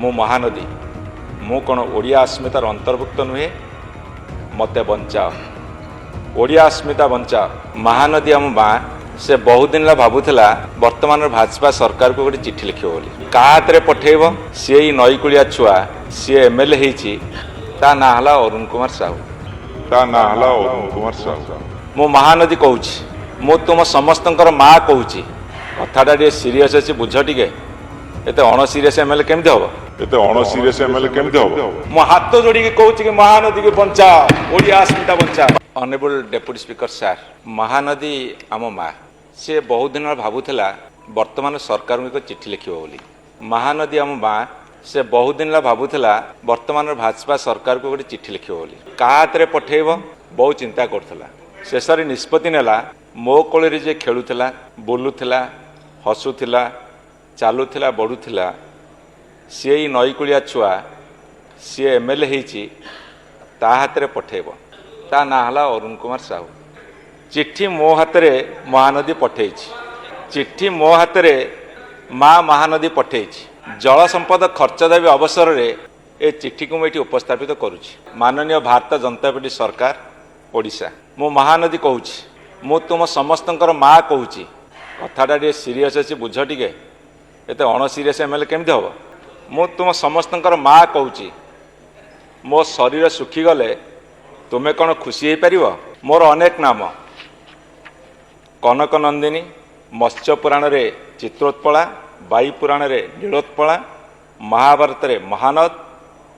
मु महानदी मु कौन ओडिया अस्मितार अंतर्भुक्त नुहे मते बंचाओ ओडिया अस्मिता बंचाओ। महानदी आम माँ से बहुत दिन भावुला वर्तमान भाजपा सरकार को गोटे चिठी लिखिब बोली क्या हाथ में पठेब सी नईकूलिया छुआ सी एमएलए होती ना है अरुण कुमार साहू मु महानदी कहूँ मु तुम समस्त माँ कहूँ कथाटा टे सीरीयस अच्छी बुझ टे एत अण सीरीयस एमएलए केमती हम मो हाथ जोड़ी कहूँ कि महानदी को बंचा ओडिया अस्मिता बंचा। ऑनरेबल डेप्यूटी स्पीकर सार महानदी आम माँ से बहुत दिन भावुला वर्तमान सरकार को एक चिठी लिखिब बोली महानदी आम माँ से बहुत दिन भावुला वर्तमान भाजपा सरकार को गोटे चिठी लिखिब बोली क्या हाथ में पठेब बहुत चिंता करुला शेष निष्पत्ति नेला मो कोल जे खेलुला बुलूला हसुला चलुला बढ़ुला सी नईकूलिया छुआ सी एमएलए होती हाथ में पठेब ना है अरुण कुमार साहू। चिट्ठी मो हाथ में महानदी पठे चिट्ठी मो हाथ में माँ महानदी पठे जल संपद खर्च दाबी अवसर में ए चिट्ठी को मुझे उपस्थापित करुच्ची। माननीय भारतीय जनता पार्टी सरकार ओडिशा मु महानदी कहूँ मु तुम समस्त माँ कहूँ कथाटा टे सीरीयस अच्छी बुझ टे एत अण सीरीयस एमएलए केमती हम मु तुम समस्त माँ कहूँ मो शरीर सुखीगले तुम्हें कौन खुशी हो पार मोर अनेक नाम कनक नंदिनी मत्स्य पुराण रे चित्रोत्पला वायु पुराण रे नीलोत्पला महाभारत रे महानद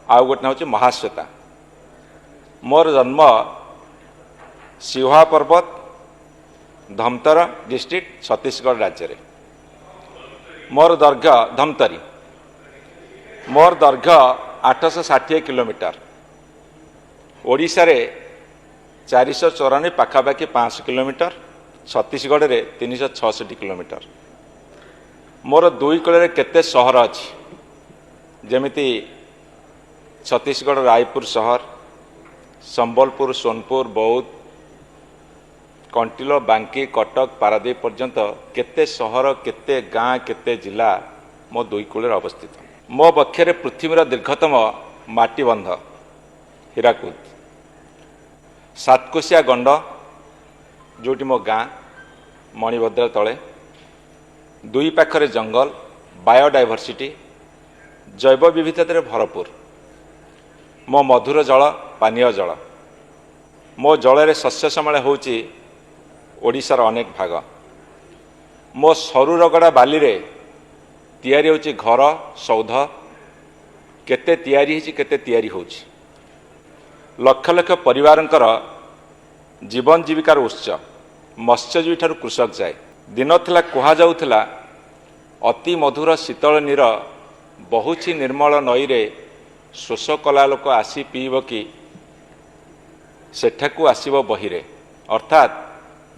आउ गोटे हूँ महाश्वेता। मोर जन्म सिंहा पर्वत धमतर डिस्ट्रिक्ट छत्तीसगढ़ राज्य रे मोर दैर्घ्य धमतरी मोर दैर्घ्य 860 किलोमीटर ओडिशा रे 494 पाखापाखि 500 किलोमीटर छत्तीसगढ़ रे 366 किलोमीटर मोर दुई कूल केते सहर अच्छी जमीती छत्तीसगढ़ रायपुर शहर संबलपुर सोनपुर बौद्ध कंटिलो बांकी कटक पारादीप पर्यंत केते सहर केते गाँ केते जिला मो दुई कूल अवस्थित। मो बक्षे पृथ्वीर दीर्घतम माटीबंध हीराकुद सातकोशिया गंड जोटी मो गाँ मणिभद्र तले दुई पाखरे जंगल बायोडाइवर्सिटी जैव विविधता भरपूर मो मधुर जल पानीय जल मो जल शस्य श्यामल होची ओडिशार अनेक भाग मो सरू रगड़ा बाली रे तैयारी होची घर सौध केते तैयारी होची केते तैयारी होची लक्ष लक्ष परिवारंकर जीवन जीविकार उत्स मत्स्यजीवी ठारू कृषक जाए दिन थिला कुहा जाउथिला अति मधुर शीतल नीर बहुछि निर्मल नई रे शोष कला लोक आसी पीब कि सेठाकू आसीब बहिरे अर्थात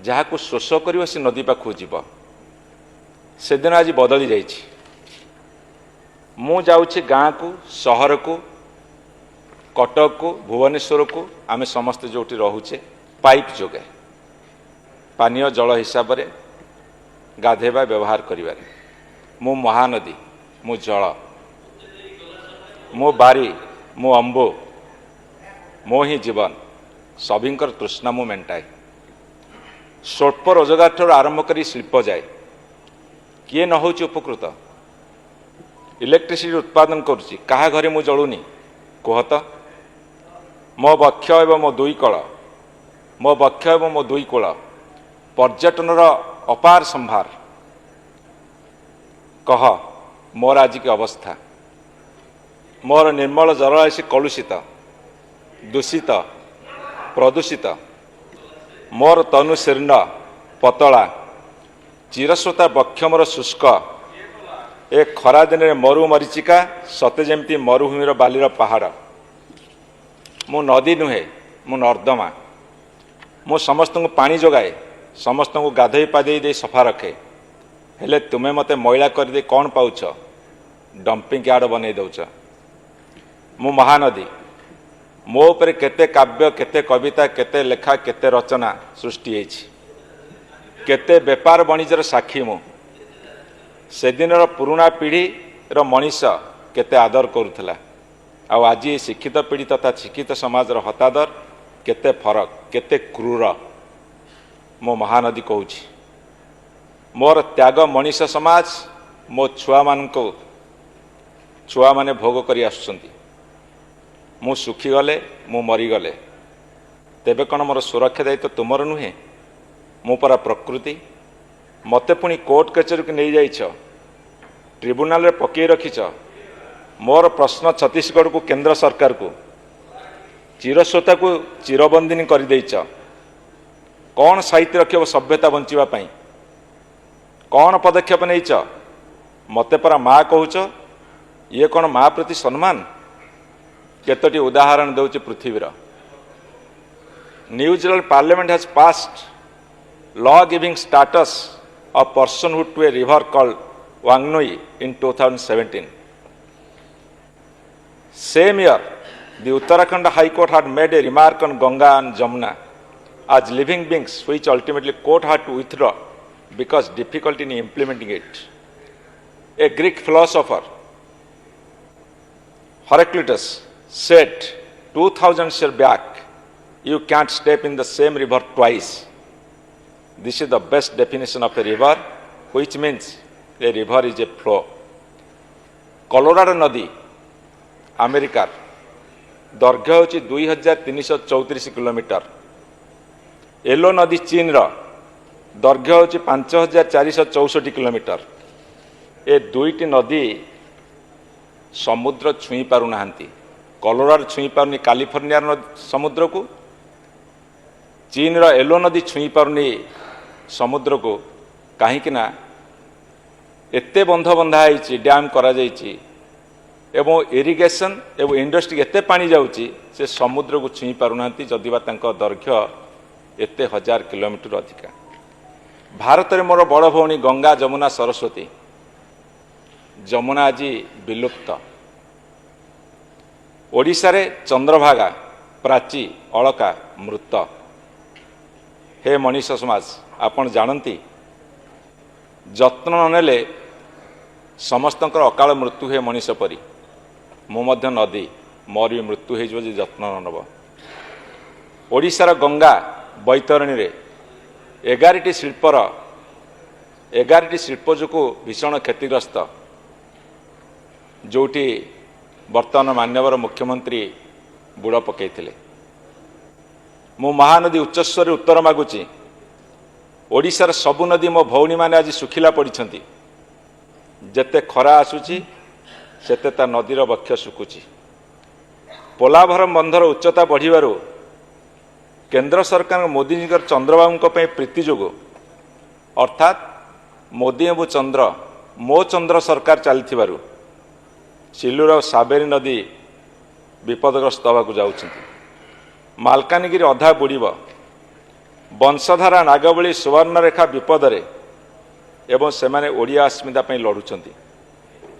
जहाकू शोष करिव से नदी पाखु जीव से दिन आज बदली जाइछि। मु जाउछि गाँ को सहर को कटक को भुवनेश्वर को आमे समस्ते जोटी रोचे पाइप जोगे पानीय जल हिसाब से गाधेबा व्यवहार करिबारे मु महानदी मु जल मो बारी मो अंबो मो ही जीवन सभिंकर तृष्णा मु मेंटाए स्वल्प रोजगार ठार आरंभ करी शिल्प जाए किए न होची उपकृत इलेक्ट्रिसिटी उत्पादन करुच्ची कहा घरे मु जलुनी कहत मो बक्ष एवं मो दुई कल मो बक्ष एवं मो दुई कूल पर्यटन अपार संभार कह मोर आज की अवस्था मोर निर्मल जल आसी कलुषित दूषित प्रदूषित मोर तनु शीर्ण पतला चिरस्रोता बक्ष मोर शुष्क ए खरा दिन में मरु मरीचिका सते जमती मरुभूमिर बालीर पहाड़ मु नदी नुहे मु नर्दमा मु समस्त को पानी जोगाए समस्त को गाधई पाधई दे सफा रखे हेले तुम्हें मते मैला कर दे कौन पाउछ डंपिंग यार्ड बनै दौच। मु महानदी मो उपरे केते काव्य केते कविता केते लेखा केते रचना सृष्टि होइछि केते व्यापार वाणिज्यर साक्षी मु से दिन पुराणा पीढ़ी रो मनीष केते आदर करुला आज शिक्षित पीढ़ी तथा शिक्षित समाज हतादर केते फरक केते क्रूर मो महानदी कहूँ मोर त्याग मनीष समाज मो छुआ माने भोग करी आसुछंती मु सुखी गले मु मरीगले तेबे कौन मोर सुरक्षा दायित्व तुमर नुहे मु परा प्रकृति मते पुणी कोर्ट कचेरी को नहीं जाइछ ट्रिब्यूनाल रे पकई रखिछ मोर प्रश्न छत्तीसगढ़ को केंद्र सरकार को चिरस्रोता को चिरबंदिनी कर देइछ कौन साहित्य रख सभ्यता बंचिबा पई कौन पदक्षेप नहींच मते परा माँ कहूच ये कौन माँ प्रति सम्मान केतोटी उदाहरण देउची पृथ्वीर New Zealand parliament has passed law giving status of personhood to a river called Wangnoi in 2017. Same year, the Uttarakhand High Court had made a remark on Ganga and Jamuna as living beings, which ultimately court had to withdraw because difficulty in implementing it. A Greek philosopher, Heraclitus, said 2000 years back, you can't step in the same river twice. This is the best definition of a river, which means a river is a flow. Colorado नदी America दैर्घ्य होची 2334 kilometre. Yellow नदी चीन रा दैर्घ्य होची 5464 kilometre. ए दुईटी नदी समुद्र छुई पारु नाहंती। Colorado छुई पारुनी कैलिफोर्निया समुद्र को, चीन रा येलो नदी छुई पारुनी समुद्र को कहीं ना एते बंध बंधा डैम करा एवं इरिगेशन एवं इंडस्ट्री एते पानी जाउची से समुद्र को छुई पारुना जदिवा दैर्घ्य एते 1000 किलोमीटर अधिका। भारत में मोर बड़ भौणी गंगा जमुना सरस्वती जमुना आज विलुप्त। ओडिशा रे चंद्रभागा प्राची अलका मृत। हे मनीष समाज आपण जानती जत्न ननेले समस्तंकर अकाल मृत्यु हे मनीष परी मु मध्य नदी मोर भी मृत्यु हो जत्न नब। ओडिशार गंगा बैतरणी रे 11टी शिल्प जो भीषण क्षतिग्रस्त जोटी वर्तमान मान्यवर मुख्यमंत्री बुड़ पकईथिले। मु महानदी उच्चस्वर उत्तर मागुची ओडिशार सबु नदी मो भौणी माने आज सुखिला पड़िछंती। जेते खरा आसुची सेते ता नदीर बक्ष सुकुची। पोलाभरम बंधर उच्चता बढ़िबारु केंद्र सरकार मोदी जी चंद्रबाबू प्रीति जोगु अर्थात मोदी एवं चंद्र मो चंद्र सरकार चलथिबारु सिल्लूर और साबेरी नदी विपदग्रस्त होगा जाउछंती। मालकानगिरी अधा बुड़ीब। वंशधारा नागबली सुवर्णरेखा विपदरे एवं सेमाने ओडिया अस्मिता लड़ुंट।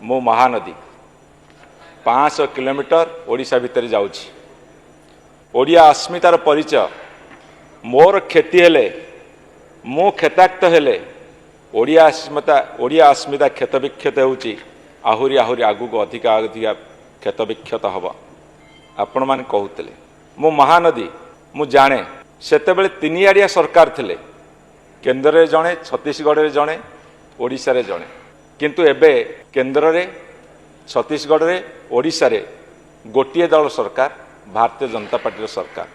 मो महानदी 500 किलोमीटर ओडिशा भितर जाउछि। ओडिया अस्मितार परिचय मोर क्षति हेले मु क्षताक्त हेले ओडिया अस्मिता क्षत विक्षत होउछि आहुरी आहुरी आगु को अधिका अधिका क्षत विक्षत हब। आपण माने कहूतले मो महानदी मु जाने सेतेबेले तीनिआड़िया सरकार थिले। केंद्र रे जणे छत्तीसगढ़ रे जणे ओडिशा रे जणे किंतु एबे केंद्र रे छत्तीसगढ़ रे ओडिशा रे गोटिए दल सरकार भारतीय जनता पार्टी सरकार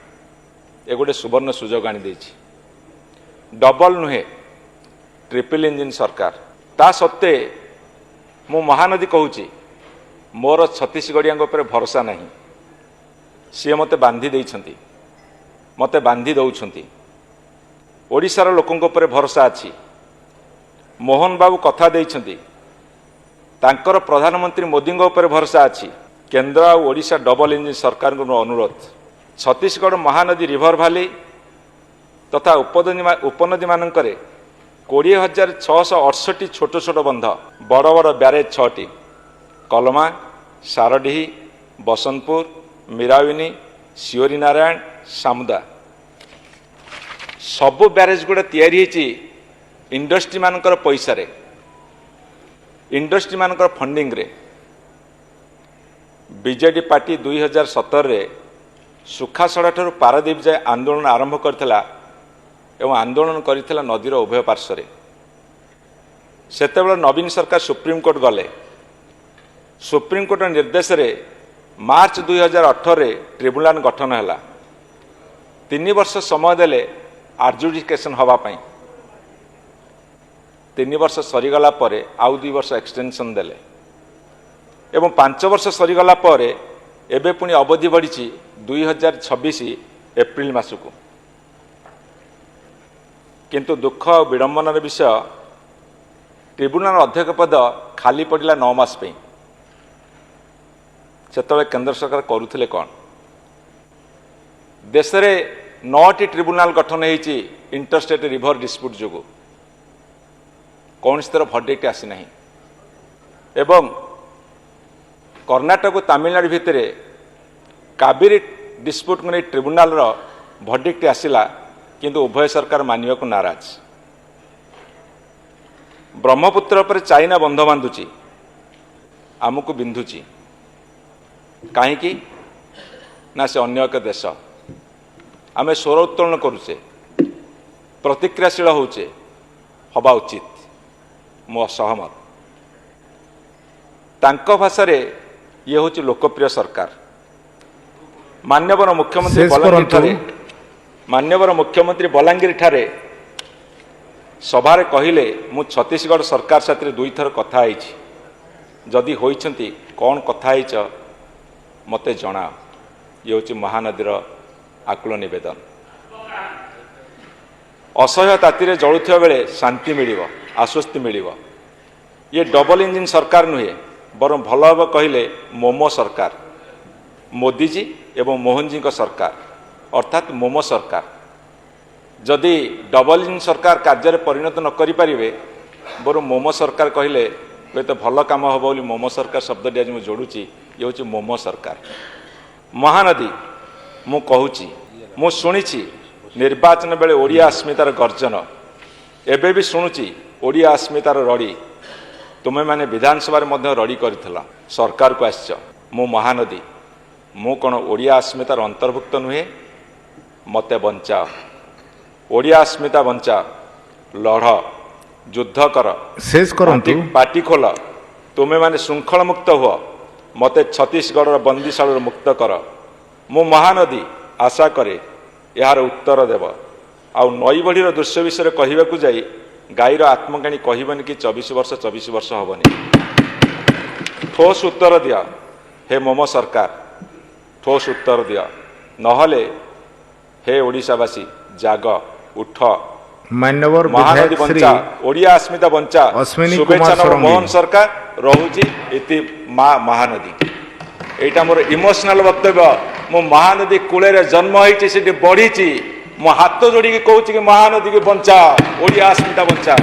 ए गोटे सुवर्ण सुजोग आनी देछि। डबल नुहे ट्रिपल इंजिन सरकार ता सत्ते मु महानदी कहूची मोर छत्तीसगढ़िया भरोसा नहीं। सी मते बांधी देइछंती मते बांधी दौछंती। ओडिशार लोकों भरोसा अच्छी। मोहन बाबू कथा देइछंती तांकर प्रधानमंत्री मोदी भरोसा अच्छी। केंद्र और ओडिशा डबल इंजिन सरकार को अनुरोध छत्तीसगढ़ महानदी रिभर भैली तथा उपनदी मानकरे 20,668 छोट छोट बंध बड़ बड़ ब्यारेज 6टी कलमा सारडीही बसंतपुर मीराविनी सियोरी नारायण सामुदा सबु ब्यारेज गुड़ा तैयारी इंडस्ट्री मानकर पैसा रे इंडस्ट्री मानकर फंडिंग रे बीजेडी पार्टी 2017 रे सुखासड़ा ठारू पारादीप जाए आंदोलन आरंभ करथिला एवं आंदोलन करथिला नदीर उभय पार्श्व सेतेबेले नवीन सरकार सुप्रीमकोर्ट गले सुप्रीमकोर्ट निर्देश रे मार्च 2018 रे ट्रिब्यूनाल गठन हैला 3 वर्ष समय देले आडजुडिकेशन हवा पई 3 वर्ष सरीगला परे आउ 2 वर्ष एक्सटेंशन देले एवं 5 वर्ष सरीगला परे एबे पुणी अवधि बढ़ी 2026 एप्रिल मास को किंतु दुख और विडंबनार विषय ट्रिब्यूनाल अध्यक्ष पद खाली पड़ा 9 मास पे से केंद्र सरकार करुले कौन देश में 9टी ट्रिब्यूनाल गठन होती इंटरस्टेट रिवर डिस्प्यूट जो कौन तरह भर्डिक्ट आसी ना एवं कर्णाटक तमिलनाडु भितर कावेरी डिस्प्यूट को नहीं ट्रिब्यूनाल भर्डिक्ट आसला किंतु उभय सरकार मानवा को नाराज ब्रह्मपुत्र पर चाइना बंध बांधुची आमको बिंधुची कहीं ना से अन्य एक देश आम स्वर उत्तोलन करुचे प्रतिक्रियाशील होचे हवा उचित मो असहमत तांको भाषा रे ये हूँ लोकप्रिय सरकार मान्यवर मुख्यमंत्री बलांगीर ठारे मान्यवर मुख्यमंत्री बलांगीर ठारे सभा कहले मु छत्तीसगढ़ सरकार साथ 2 थर कथा जदि होइछंती कौन कथा मते जना ये हूँ महानदीर आकुल निवेदन असह्य ताती जलुवा बेले शांति मिल आश्वस्ति मिल ये डबल इंजिन सरकार नुहे बर भल हम कहले मोमो सरकार मोदीजी एवं मोहनजी सरकार अर्थात मोमो सरकार जदि डबल इंजिन सरकार कार्य परिणत न करें बर मोमो सरकार कहले हुए तो भल कम हम बोली मोमो सरकार शब्द आज मुझे जोड़ुची ये हूँ मोमो सरकार महानदी मु कहूची मु शुणी निर्वाचन बेले ओडिया अस्मितार गर्जन एबे भी शुणुची ओडिया अस्मितार रड़ी तुम्हें माने विधानसभा रड़ी कर सरकार को आस मु महानदी मु कौन ओडिया अस्मितार अंतर्भुक्त नुहे मते बंचाओ ओडिया अस्मिता बंचा लढ़ युद्ध कर शेष करंतु पार्टी खोल तुम्हें माने श्रृंखल मुक्त हुआ मते छत्तीसगढ़ बंदीशाल मुक्त कर मु महानदी आशा करे यार उत्तर देव आ नई बढ़ीर दृश्य विषय कहवाक जाई गाईर आत्मकाणी कहबनी कि 24 वर्ष हेनी ठोस उत्तर दिया हे मोमो सरकार ठोस उत्तर दिया नहले हे ओडिशावासी जाग उठ मान्यवर महानदी बंचा ओडिया अस्मिता बंचा शुभेच्छा मोहन सरकार रहुची इति माँ महानदी एटा मोर इमोशनल वक्तव्य मो महानदी कूले जन्म होती बढ़ी मो हाथ जोड़ी कहूँ कि महानदी की बंचा ओडिया अस्मिता बंचा।